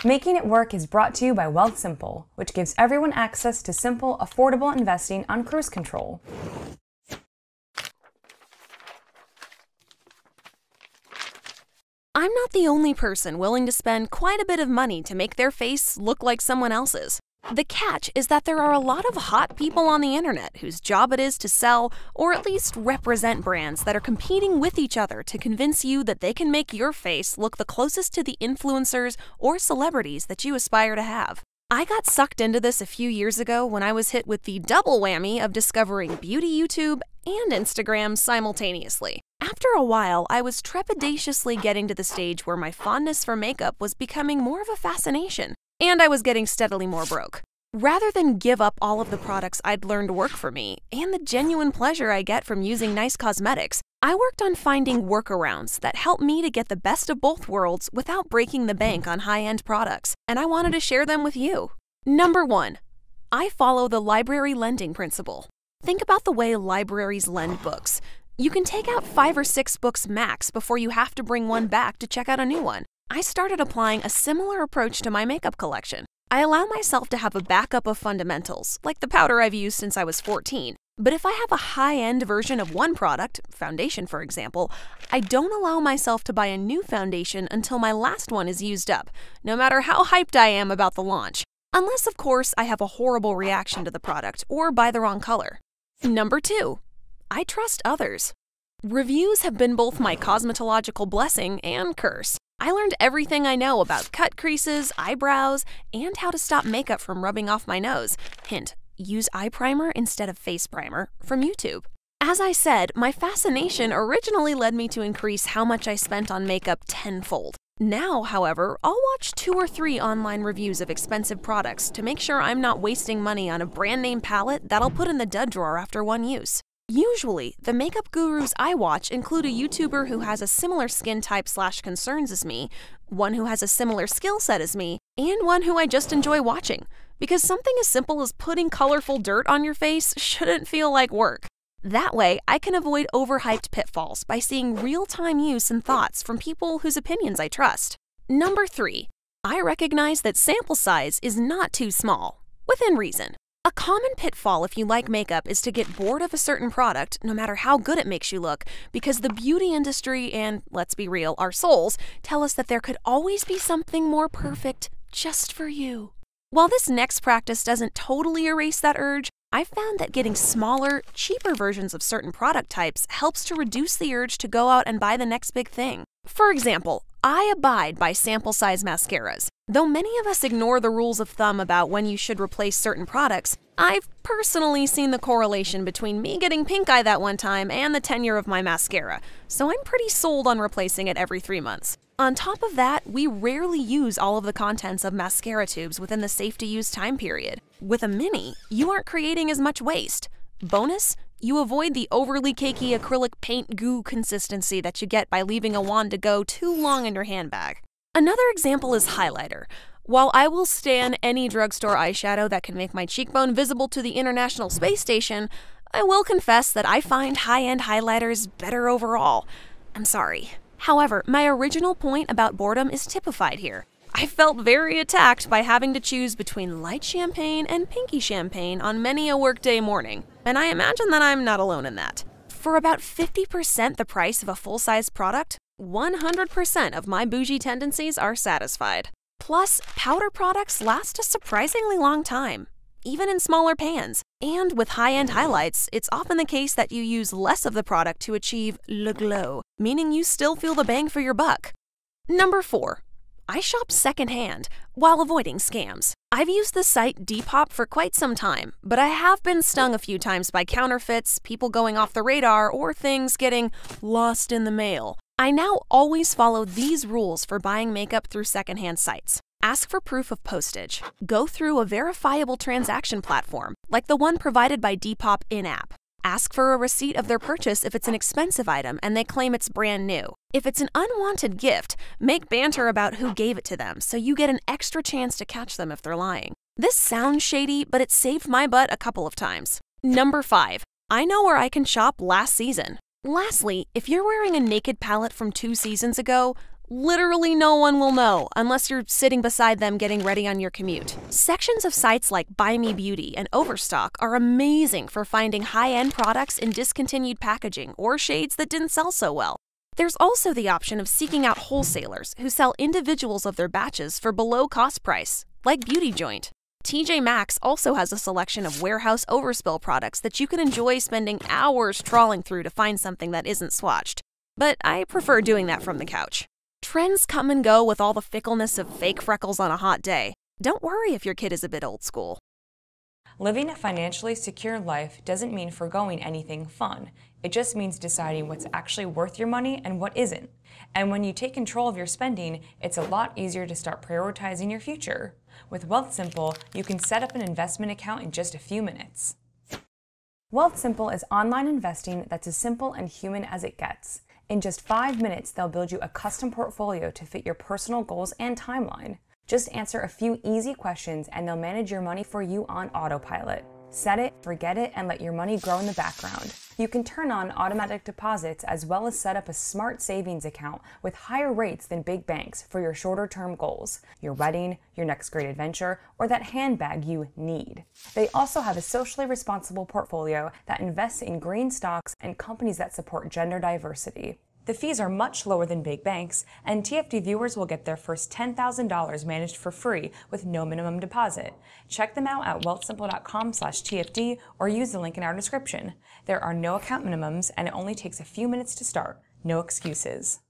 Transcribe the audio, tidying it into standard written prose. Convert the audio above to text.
Making It Work is brought to you by Wealthsimple, which gives everyone access to simple, affordable investing on cruise control. I'm not the only person willing to spend quite a bit of money to make their face look like someone else's. The catch is that there are a lot of hot people on the internet whose job it is to sell or at least represent brands that are competing with each other to convince you that they can make your face look the closest to the influencers or celebrities that you aspire to have. I got sucked into this a few years ago when I was hit with the double whammy of discovering beauty YouTube and Instagram simultaneously. After a while, I was trepidatiously getting to the stage where my fondness for makeup was becoming more of a fascination, and I was getting steadily more broke. Rather than give up all of the products I'd learned work for me and the genuine pleasure I get from using nice cosmetics, I worked on finding workarounds that help me to get the best of both worlds without breaking the bank on high-end products, and I wanted to share them with you. Number 1. I follow the library lending principle. Think about the way libraries lend books. You can take out 5 or 6 books max before you have to bring one back to check out a new one. I started applying a similar approach to my makeup collection. I allow myself to have a backup of fundamentals, like the powder I've used since I was 14. But if I have a high-end version of one product, foundation for example, I don't allow myself to buy a new foundation until my last one is used up, no matter how hyped I am about the launch. Unless, of course, I have a horrible reaction to the product or buy the wrong color. Number 2. I trust others. Reviews have been both my cosmetological blessing and curse. I learned everything I know about cut creases, eyebrows, and how to stop makeup from rubbing off my nose. Hint, use eye primer instead of face primer from YouTube. As I said, my fascination originally led me to increase how much I spent on makeup tenfold. Now, however, I'll watch 2 or 3 online reviews of expensive products to make sure I'm not wasting money on a brand name palette that I'll put in the dud drawer after one use. Usually, the makeup gurus I watch include a YouTuber who has a similar skin type / concerns as me, one who has a similar skill set as me, and one who I just enjoy watching, because something as simple as putting colorful dirt on your face shouldn't feel like work. That way, I can avoid overhyped pitfalls by seeing real-time use and thoughts from people whose opinions I trust. Number 3. I recognize that sample size is not too small, within reason. A common pitfall if you like makeup is to get bored of a certain product, no matter how good it makes you look, because the beauty industry and, let's be real, our souls, tell us that there could always be something more perfect just for you. While this next practice doesn't totally erase that urge, I've found that getting smaller, cheaper versions of certain product types helps to reduce the urge to go out and buy the next big thing. For example, I abide by sample size mascaras. Though many of us ignore the rules of thumb about when you should replace certain products, I've personally seen the correlation between me getting pink eye that one time and the tenure of my mascara, so I'm pretty sold on replacing it every 3 months. On top of that, we rarely use all of the contents of mascara tubes within the safe-to-use time period. With a mini, you aren't creating as much waste. Bonus, you avoid the overly cakey acrylic paint goo consistency that you get by leaving a wand to go too long in your handbag. Another example is highlighter. While I will stan any drugstore eyeshadow that can make my cheekbone visible to the International Space Station, I will confess that I find high-end highlighters better overall. I'm sorry. However, my original point about boredom is typified here. I felt very attacked by having to choose between light champagne and pinky champagne on many a workday morning, and I imagine that I'm not alone in that. For about 50% the price of a full-size product, 100% of my bougie tendencies are satisfied. Plus, powder products last a surprisingly long time, even in smaller pans. And with high-end highlights, it's often the case that you use less of the product to achieve le glow, meaning you still feel the bang for your buck. Number 4. I shop secondhand while avoiding scams. I've used the site Depop for quite some time, but I have been stung a few times by counterfeits, people going off the radar, or things getting lost in the mail. I now always follow these rules for buying makeup through secondhand sites. Ask for proof of postage. Go through a verifiable transaction platform, like the one provided by Depop in-app. Ask for a receipt of their purchase if it's an expensive item and they claim it's brand new. If it's an unwanted gift, make banter about who gave it to them so you get an extra chance to catch them if they're lying. This sounds shady, but it saved my butt a couple of times. Number 5. I know where I can shop last season. Lastly, if you're wearing a naked palette from 2 seasons ago, Literally no one will know unless you're sitting beside them getting ready on your commute. Sections of sites like Buy Me Beauty and Overstock are amazing for finding high-end products in discontinued packaging or shades that didn't sell so well. There's also the option of seeking out wholesalers who sell individuals of their batches for below cost price, like Beauty Joint. TJ Maxx also has a selection of warehouse overspill products that you can enjoy spending hours trawling through to find something that isn't swatched. But I prefer doing that from the couch. Trends come and go with all the fickleness of fake freckles on a hot day. Don't worry if your kid is a bit old school. Living a financially secure life doesn't mean forgoing anything fun. It just means deciding what's actually worth your money and what isn't. And when you take control of your spending, it's a lot easier to start prioritizing your future. With Wealthsimple, you can set up an investment account in just a few minutes. Wealthsimple is online investing that's as simple and human as it gets. In just 5 minutes, they'll build you a custom portfolio to fit your personal goals and timeline. Just answer a few easy questions and they'll manage your money for you on autopilot. Set it, forget it, and let your money grow in the background. You can turn on automatic deposits as well as set up a smart savings account with higher rates than big banks for your shorter-term goals, your wedding, your next great adventure, or that handbag you need. They also have a socially responsible portfolio that invests in green stocks and companies that support gender diversity. The fees are much lower than big banks, and TFD viewers will get their first $10,000 managed for free with no minimum deposit. Check them out at wealthsimple.com/TFD or use the link in our description. There are no account minimums, and it only takes a few minutes to start. No excuses.